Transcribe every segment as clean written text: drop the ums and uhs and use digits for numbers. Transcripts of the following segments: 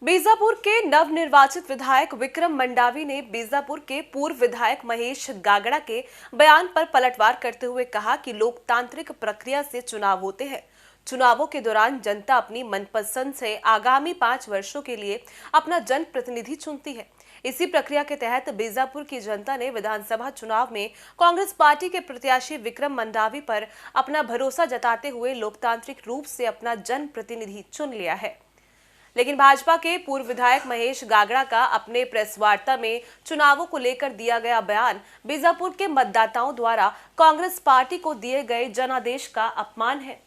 बीजापुर के नवनिर्वाचित विधायक विक्रम मंडावी ने बीजापुर के पूर्व विधायक महेश गागड़ा के बयान पर पलटवार करते हुए कहा कि लोकतांत्रिक प्रक्रिया से चुनाव होते हैं। चुनावों के दौरान जनता अपनी मनपसंद से आगामी 5 वर्षों के लिए अपना जनप्रतिनिधि चुनती है। इसी प्रक्रिया के तहत बीजापुर की जनता ने विधानसभा चुनाव में कांग्रेस पार्टी के प्रत्याशी विक्रम मंडावी पर अपना भरोसा जताते हुए लोकतांत्रिक रूप से अपना जनप्रतिनिधि चुन लिया है। लेकिन भाजपा के पूर्व विधायक महेश गागड़ा का अपने प्रेस वार्ता में चुनावों को लेकर दिया गया बयान बीजापुर के मतदाताओं द्वारा कांग्रेस पार्टी को दिए गए जनादेश का अपमान है।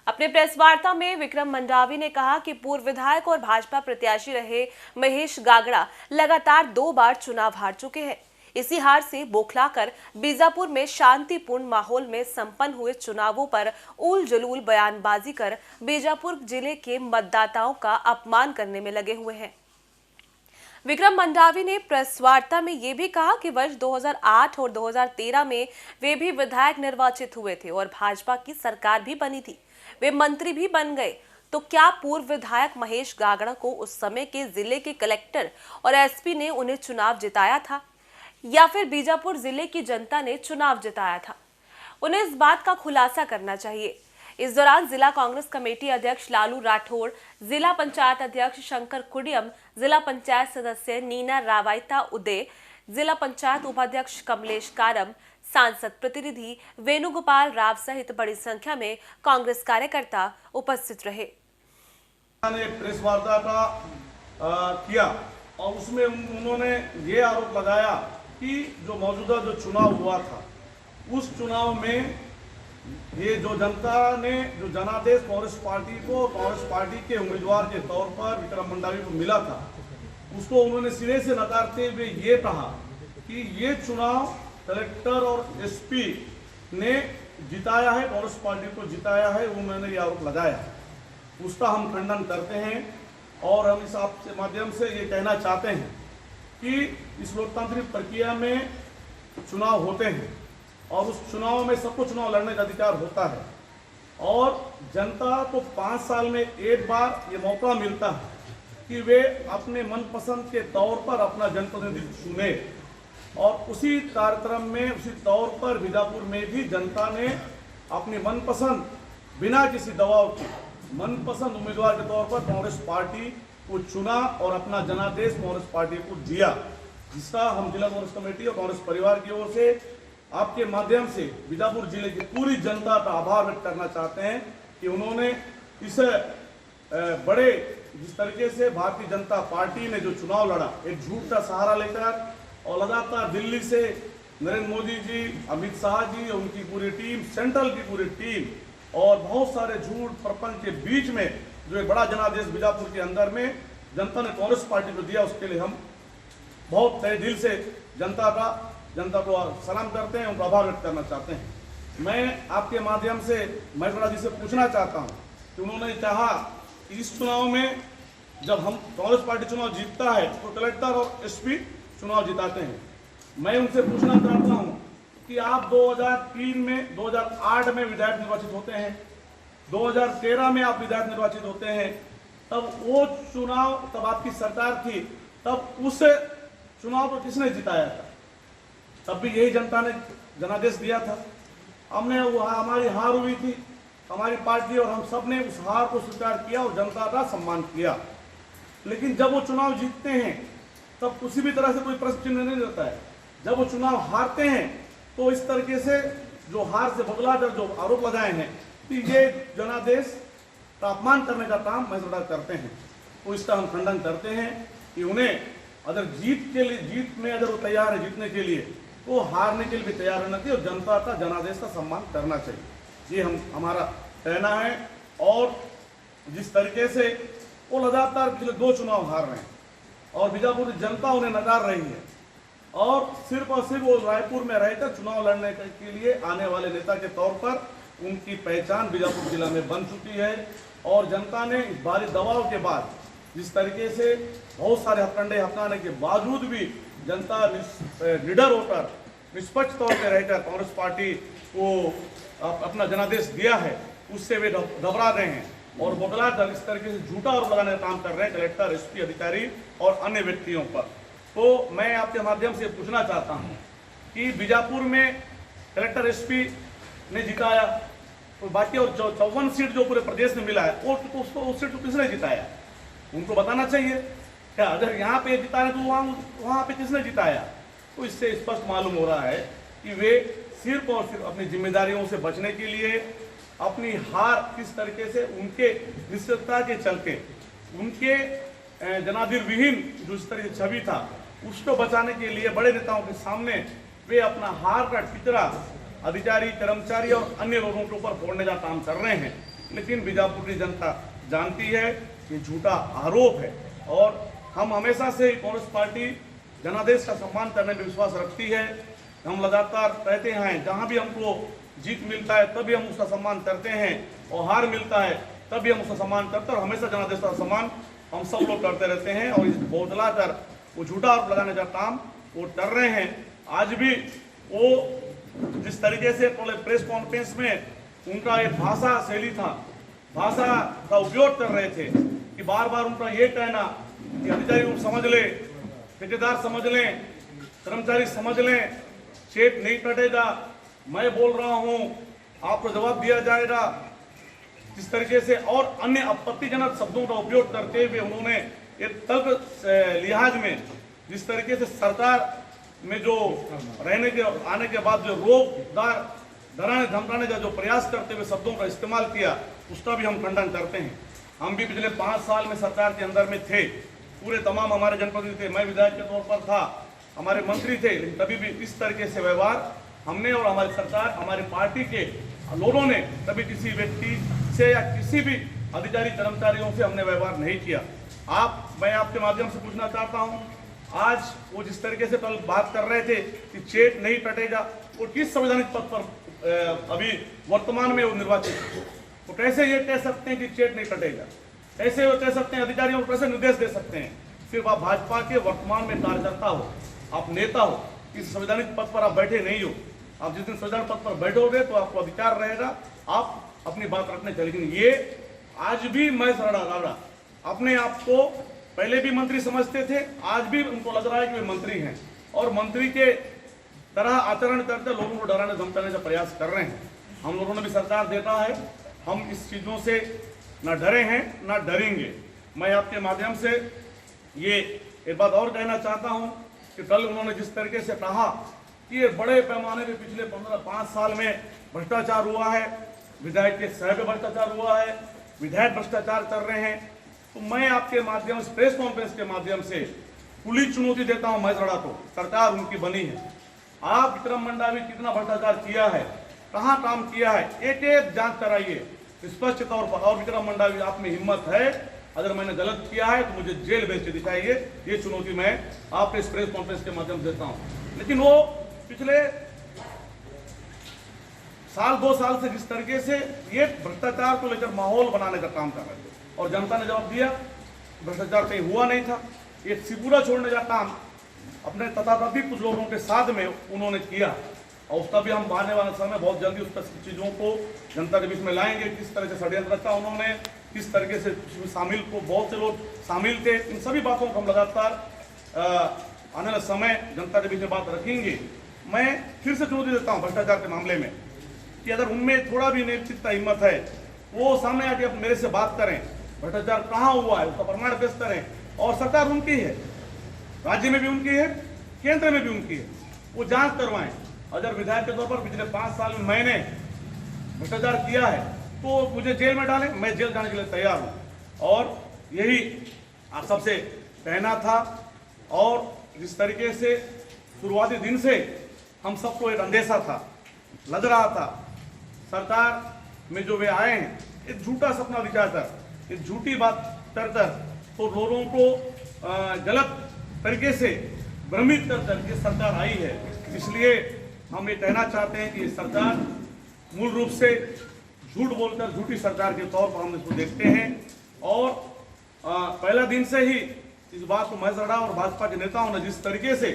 अपने प्रेस वार्ता में विक्रम मंडावी ने कहा कि पूर्व विधायक और भाजपा प्रत्याशी रहे महेश गागड़ा लगातार 2 बार चुनाव हार चुके हैं। इसी हार से बौखलाकर बीजापुर में शांतिपूर्ण माहौल में संपन्न हुए चुनावों पर उल जलूल बयानबाजी कर बीजापुर जिले के मतदाताओं का अपमान करने में लगे हुए हैं। विक्रम मंडावी ने प्रेस वार्ता में ये भी कहा कि वर्ष 2008 और 2013 में वे भी विधायक निर्वाचित हुए थे और भाजपा की सरकार भी बनी थी, वे मंत्री भी बन गए। तो क्या पूर्व विधायक महेश गागड़ा को उस समय के जिले के कलेक्टर और एसपी ने उन्हें चुनाव जिताया था या फिर बीजापुर जिले की जनता ने चुनाव जिताया था? उन्हें इस बात का खुलासा करना चाहिए। इस दौरान जिला कांग्रेस कमेटी अध्यक्ष लालू राठौड़, जिला पंचायत अध्यक्ष शंकर कुडियम, जिला पंचायत सदस्य नीना रावायता उदय, जिला पंचायत उपाध्यक्ष कमलेश कारम, सांसद प्रतिनिधि वेणुगोपाल राव सहित बड़ी संख्या में कांग्रेस कार्यकर्ता उपस्थित रहे। प्रेस वार्ता किया और उसमें उन्होंने ये आरोप लगाया कि जो मौजूदा जो चुनाव हुआ था उस चुनाव में ये जो जनता ने जो जनादेश कांग्रेस पार्टी को, कांग्रेस पार्टी के उम्मीदवार के तौर पर विक्रम मंडावी को मिला था, उसको उन्होंने सिरे से नकारते हुए ये कहा कि ये चुनाव कलेक्टर और एसपी ने जिताया है, कांग्रेस पार्टी को जिताया है, उन्होंने ये आरोप लगाया। उसका हम खंडन करते हैं और हम इस आपके माध्यम से ये कहना चाहते हैं कि इस लोकतांत्रिक प्रक्रिया में चुनाव होते हैं और उस चुनाव में सबको चुनाव लड़ने का अधिकार होता है और जनता को 5 साल में एक बार ये मौका मिलता है कि वे अपने मनपसंद के तौर पर अपना जनप्रतिनिधि चुने और उसी कार्यक्रम में उसी तौर पर बीजापुर में भी जनता ने अपनी मनपसंद बिना किसी दबाव के मनपसंद उम्मीदवार के तौर पर कांग्रेस पार्टी को चुना और अपना जनादेश कांग्रेस पार्टी को दिया, जिसका हम जिला कांग्रेस कमेटी और कांग्रेस परिवार की ओर से आपके माध्यम से बीजापुर जिले की पूरी जनता का आभार व्यक्त करना चाहते हैं कि उन्होंने इस बड़े जिस तरीके से भारतीय जनता पार्टी ने जो चुनाव लड़ा एक झूठ का सहारा लेकर और लगातार दिल्ली से नरेंद्र मोदी जी, अमित शाह जी, उनकी पूरी टीम, सेंट्रल की पूरी टीम और बहुत सारे झूठ प्रपंच के बीच में जो एक बड़ा जनादेश बीजापुर के अंदर में जनता ने कांग्रेस पार्टी को दिया, उसके लिए हम बहुत तहे दिल से जनता को सलाम करते हैं, उनका आभार व्यक्त करना चाहते हैं। मैं आपके माध्यम से महेश जी से पूछना चाहता हूं कि उन्होंने कहा कि इस चुनाव में जब हम कांग्रेस पार्टी चुनाव जीतता है तो कलेक्टर और एसपी चुनाव जिताते हैं। मैं उनसे पूछना चाहता हूं कि आप 2003 में 2008 में विधायक निर्वाचित होते हैं, 2013 में आप विधायक निर्वाचित होते हैं, तब वो चुनाव, तब आपकी सरकार थी, तब उस चुनाव को किसने जिताया था? तब भी यही जनता ने जनादेश दिया था। हमने हमारी हार हुई थी, हमारी पार्टी और हम सब ने उस हार को स्वीकार किया और जनता का सम्मान किया। लेकिन जब वो चुनाव जीतते हैं तब किसी भी तरह से कोई प्रश्न चिन्ह नहीं रहता है। जब वो चुनाव हारते हैं तो इस तरीके से जो हार से बदला कर जो आरोप लगाए हैं कि ये जनादेश का अपमान करने का काम महेश करते हैं, तो इसका हम खंडन करते हैं कि उन्हें अगर जीत में अगर वो तैयार है जीतने के लिए तो हारने के लिए भी तैयार रहना चाहिए और जनता का जनादेश का सम्मान करना चाहिए। ये हमारा कहना है। और जिस तरीके से वो लगातार पिछले 2 चुनाव हार रहे हैं और बीजापुर की जनता उन्हें नकार रही है और सिर्फ वो रायपुर में रहकर चुनाव लड़ने के लिए आने वाले नेता के तौर पर उनकी पहचान बीजापुर जिला में बन चुकी है और जनता ने इस भारी दबाव के बाद जिस तरीके से बहुत सारे हथकंडे अपनाने के बावजूद भी जनता निडर होकर निष्पक्ष तौर पर रहकर कांग्रेस पार्टी को अपना जनादेश दिया है, उससे वे घबरा रहे हैं और बौखला कर इस तरीके से झूठा आरोप लगाने का काम कर रहे हैं कलेक्टर, एसपी अधिकारी और अन्य व्यक्तियों पर। तो मैं आपके माध्यम से पूछना चाहता हूं कि बीजापुर में कलेक्टर, एसपी ने जिताया, तो बाकी और 54 सीट जो पूरे प्रदेश में मिला है वो तो उसको उस सीट को किसने जिताया, उनको बताना चाहिए। क्या अगर यहाँ पे जिता है तो वहाँ पे किसने जिताया? तो इससे स्पष्ट मालूम हो रहा है कि वे सिर्फ और सिर्फ अपनी जिम्मेदारियों से बचने के लिए, अपनी हार किस तरीके से उनके निष्ठता के चलते, उनके जनाधिर विहीन जो इस तरह की छवि था उसको बचाने के लिए बड़े नेताओं के सामने वे अपना हार का टिकरा अधिकारी, कर्मचारी और अन्य लोगों के ऊपर फोड़ने का काम कर रहे हैं। लेकिन बीजापुर की जनता जानती है कि झूठा आरोप है और हम हमेशा से कांग्रेस पार्टी जनादेश का सम्मान करने में विश्वास रखती है। हम लगातार कहते हैं जहां भी हमको जीत मिलता है तभी हम उसका सम्मान करते हैं और हार मिलता है तभी हम उसका सम्मान करते हैं और हमेशा जनादेश का सम्मान हम सब लोग करते रहते हैं। और इस बौखला कर वो झूठा आरोप लगाने का काम वो कर रहे हैं। आज भी वो जिस तरीके से प्रेस कॉन्फ्रेंस में उनका एक भाषा शैली था, भाषा का उपयोग कर रहे थे कि बार बार उनका ये कहना कि अधिकारी को समझ ले, ठेकेदार समझ लें, कर्मचारी समझ लें, चेक नहीं कटेगा, मैं बोल रहा हूं, आपको जवाब दिया जाएगा, जिस तरीके से और अन्य आपत्तिजनक शब्दों का उपयोग करते हुए उन्होंने एक तर्क लिहाज में जिस तरीके से सरकार में जो रहने के आने के बाद जो रोकदार डराने धमकाने का जो प्रयास करते हुए शब्दों का इस्तेमाल किया उसका भी हम खंडन करते हैं। हम भी पिछले 5 साल में सरकार के अंदर में थे, पूरे तमाम हमारे जनप्रतिनिधि थे, मैं विधायक के तौर पर था, हमारे मंत्री थे, लेकिन कभी भी इस तरीके से व्यवहार हमने और हमारी सरकार, हमारी पार्टी के लोगों ने कभी किसी व्यक्ति से या किसी भी अधिकारी कर्मचारियों से हमने व्यवहार नहीं किया। मैं आपके माध्यम से पूछना चाहता हूं, आज वो जिस तरीके से कल बात कर रहे थे कि चेक नहीं कटेगा, वो किस संवैधानिक पद पर अभी वर्तमान में वो निर्वाचित है, वो कैसे ये कह सकते हैं कि चेक नहीं कटेगा? कैसे वो कह सकते हैं, अधिकारियों को कैसे निर्देश दे सकते हैं? सिर्फ आप भाजपा के वर्तमान में कार्यकर्ता हो, आप नेता हो, इस संवैधानिक पद पर आप बैठे नहीं हो। आप जिस दिन संवैधानिक पद पर बैठोगे तो आपको अधिकार रहेगा आप अपनी बात रखने चाहिए। लेकिन ये आज भी मैं राणा अपने आप को पहले भी मंत्री समझते थे, आज भी उनको लग रहा है कि वे मंत्री हैं और मंत्री के तरह आचरण करते लोगों को डराने धमकाने का प्रयास कर रहे हैं। हम लोगों ने भी सरकार देता है, हम इस चीज़ों से न डरे हैं न डरेंगे। मैं आपके माध्यम से ये एक बात और कहना चाहता हूं कि कल उन्होंने जिस तरीके से कहा कि ये बड़े पैमाने पे पिछले 5 साल में भ्रष्टाचार हुआ है, विधायक के सह पे भ्रष्टाचार हुआ है, विधायक भ्रष्टाचार कर रहे हैं, तो मैं आपके माध्यम से प्रेस कॉन्फ्रेंस के माध्यम से खुली चुनौती देता हूं महेशगढ़ को। सरकार उनकी बनी है, आप विक्रम मंडावी कितना भ्रष्टाचार किया है, कहां काम किया है, एक एक जांच कराइए स्पष्ट तौर पर। और विक्रम मंडावी आप में हिम्मत है, अगर मैंने गलत किया है तो मुझे जेल भेज के दिखाइए, ये चुनौती मैं आपके इस प्रेस कॉन्फ्रेंस के माध्यम से देता हूं। लेकिन वो पिछले साल 2 साल से जिस तरीके से ये भ्रष्टाचार को लेकर माहौल बनाने का काम कर रहे थे और जनता ने जवाब दिया, भ्रष्टाचार कहीं हुआ नहीं था, ये सिपुरा छोड़ने का काम अपने तथाकथित कुछ लोगों के साथ में उन्होंने किया और उसका भी हम आने वाले समय बहुत जल्दी उस चीज़ों को जनता के बीच में लाएंगे। किस तरह से षड्यंत्र रखा उन्होंने, किस तरीके से उसमें शामिल को बहुत से लोग शामिल थे, इन सभी बातों को हम लगातार आने वाले समय जनता के बीच में बात रखेंगे। मैं फिर से चुनौती देता हूँ भ्रष्टाचार के मामले में कि अगर उनमें थोड़ा भी नेतृत्व हिम्मत है वो सामने आके मेरे से बात करें, भ्रष्टाचार कहाँ हुआ है उसका प्रमाण पेश करें। और सरकार उनकी है, राज्य में भी उनकी है, केंद्र में भी उनकी है, वो जांच करवाएं। अगर विधायक के तौर पर पिछले 5 साल में मैंने भ्रष्टाचार किया है तो मुझे जेल में डालें, मैं जेल जाने के लिए तैयार हूँ। और यही आप सबसे कहना था। और जिस तरीके से शुरुआती दिन से हम सबको एक अंदेशा था, लग रहा था सरकार में जो वे आए हैं एक झूठा सपना दिखाकर, एक झूठी बात कर तो लोगों को गलत तरीके से भ्रमित कर ये सरकार आई है। इसलिए हम ये कहना चाहते हैं कि ये सरकार मूल रूप से झूठ बोलकर झूठी सरकार के तौर पर हम इसको देखते हैं। और पहला दिन से ही इस बात को महेशगढ़ और भाजपा के नेताओं ने जिस तरीके से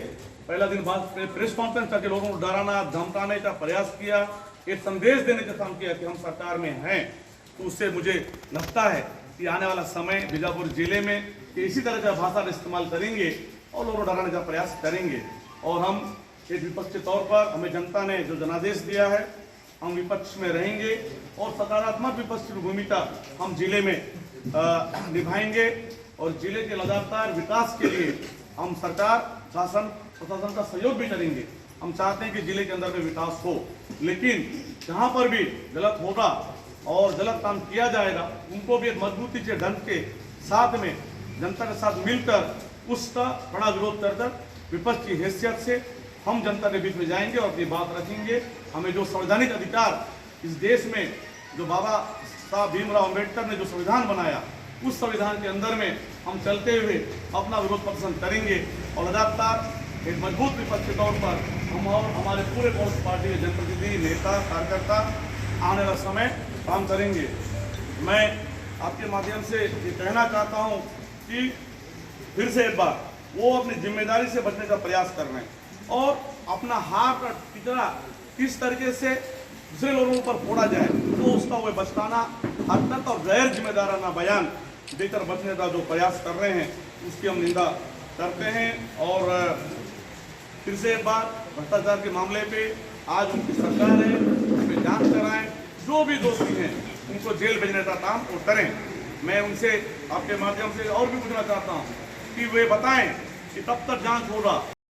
पहला दिन प्रेस कॉन्फ्रेंस करके लोगों को डराना धमकाने का प्रयास किया, एक संदेश देने का काम किया कि हम सरकार में हैं, तो उससे मुझे लगता है कि आने वाला समय बीजापुर जिले में कि इसी तरह का भाषा का इस्तेमाल करेंगे और लोगों को डराने का प्रयास करेंगे। और हम एक विपक्ष के तौर पर हमें जनता ने जो जनादेश दिया है, हम विपक्ष में रहेंगे और सकारात्मक विपक्ष की भूमिका हम जिले में निभाएंगे और जिले के लगातार विकास के लिए हम सरकार, शासन, प्रशासन का सहयोग भी करेंगे। हम चाहते हैं कि जिले के अंदर में विकास हो, लेकिन जहाँ पर भी गलत होगा और गलत काम किया जाएगा उनको भी एक मजबूती से ढंग के साथ में जनता के साथ मिलकर उसका बड़ा विरोध कर विपक्ष की हैसियत से हम जनता के बीच में जाएंगे और अपनी बात रखेंगे। हमें जो संवैधानिक अधिकार इस देश में जो बाबा साहब भीमराव अम्बेडकर ने जो संविधान बनाया, उस संविधान के अंदर में हम चलते हुए अपना विरोध प्रदर्शन करेंगे और लगातार एक मजबूत विपक्ष के तौर पर हम और हमारे पूरे कांग्रेस पार्टी के जनप्रतिनिधि, नेता, कार्यकर्ता आने वाला समय काम करेंगे। मैं आपके माध्यम से ये कहना चाहता हूँ कि फिर से एक बार वो अपनी जिम्मेदारी से बचने का प्रयास कर रहे हैं और अपना हाथ का टिकरा किस तरीके से दूसरे लोगों पर फोड़ा जाए तो उसका वो बचकाना हरकत और गैर जिम्मेदाराना बयान देकर बचने का जो प्रयास कर रहे हैं उसकी हम निंदा करते हैं। और फिर से एक बार भ्रष्टाचार के मामले पे आज उनकी सरकार है, उस पर जांच कराएं, जो भी दोषी हैं उनको जेल भेजने का काम वो करें। मैं उनसे आपके माध्यम से और भी पूछना चाहता हूँ कि वे बताएं कि कब तक जांच होगा।